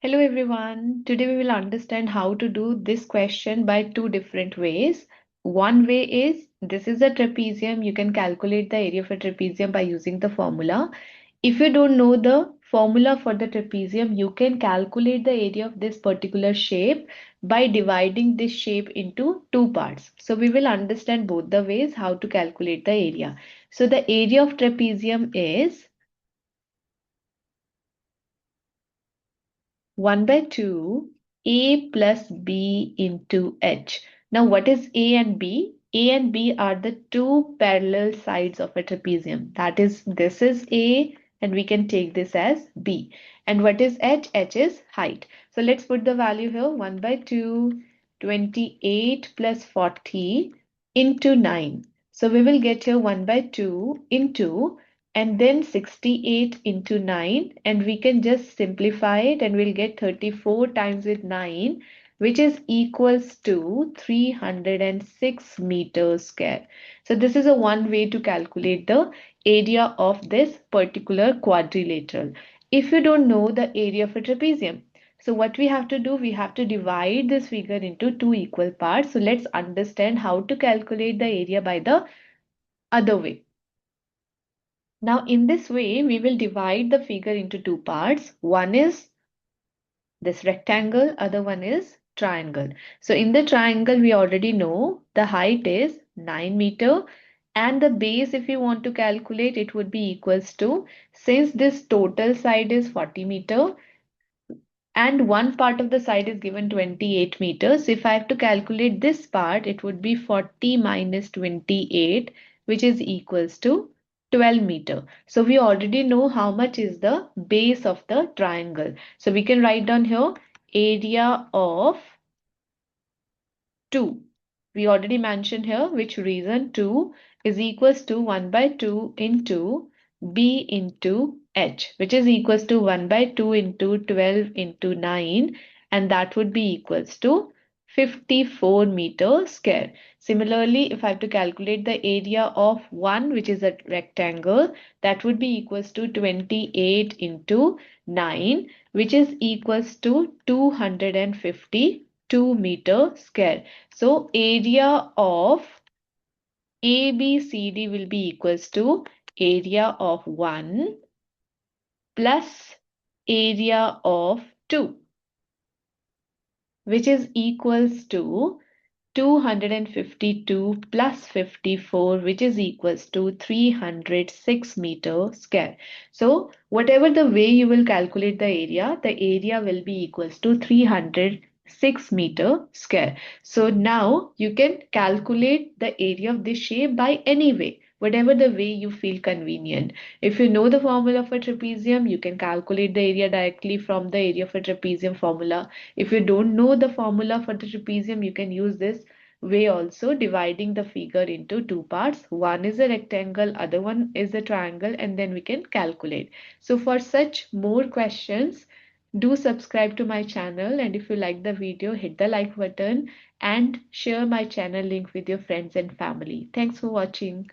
Hello everyone. Today we will understand how to do this question by two different ways. One way is this is a trapezium. You can calculate the area of a trapezium by using the formula. If you don't know the formula for the trapezium, you can calculate the area of this particular shape by dividing this shape into two parts. So we will understand both the ways how to calculate the area. So the area of trapezium is 1 by 2 A plus B into H. Now what is A and B? A and B are the two parallel sides of a trapezium. That is, this is A and we can take this as B. And what is H? H is height. So let's put the value here. 1 by 2, 28 plus 40 into 9. So we will get here 1 by 2 into and then 68 into 9, and we can just simplify it and we'll get 34 times with 9, which is equals to 306 meters square. So this is a one way to calculate the area of this particular quadrilateral. If you don't know the area of a trapezium, so what we have to do, we have to divide this figure into two equal parts. So let's understand how to calculate the area by the other way. Now in this way, we will divide the figure into two parts. One is this rectangle, other one is triangle. So in the triangle, we already know the height is 9 meter and the base, if you want to calculate, it would be equals to, since this total side is 40 meter and one part of the side is given 28 meters. If I have to calculate this part, it would be 40 minus 28, which is equals to 12 meter. So we already know how much is the base of the triangle. So we can write down here area of 2. We already mentioned here which reason 2 is equals to 1 by 2 into B into H, which is equals to 1 by 2 into 12 into 9, and that would be equals to 54 meters square. Similarly, if I have to calculate the area of 1, which is a rectangle, that would be equals to 28 into 9, which is equals to 252 meter square. So area of ABCD will be equals to area of 1 plus area of 2, which is equals to 252 plus 54, which is equals to 306 meter square. So whatever the way you will calculate the area will be equals to 306 meter square. So now you can calculate the area of this shape by any way, whatever the way you feel convenient. If you know the formula for trapezium, you can calculate the area directly from the area for trapezium formula. If you don't know the formula for the trapezium, you can use this way also, dividing the figure into two parts. One is a rectangle, other one is a triangle, and then we can calculate. So for such more questions, do subscribe to my channel, and if you like the video, hit the like button and share my channel link with your friends and family. Thanks for watching.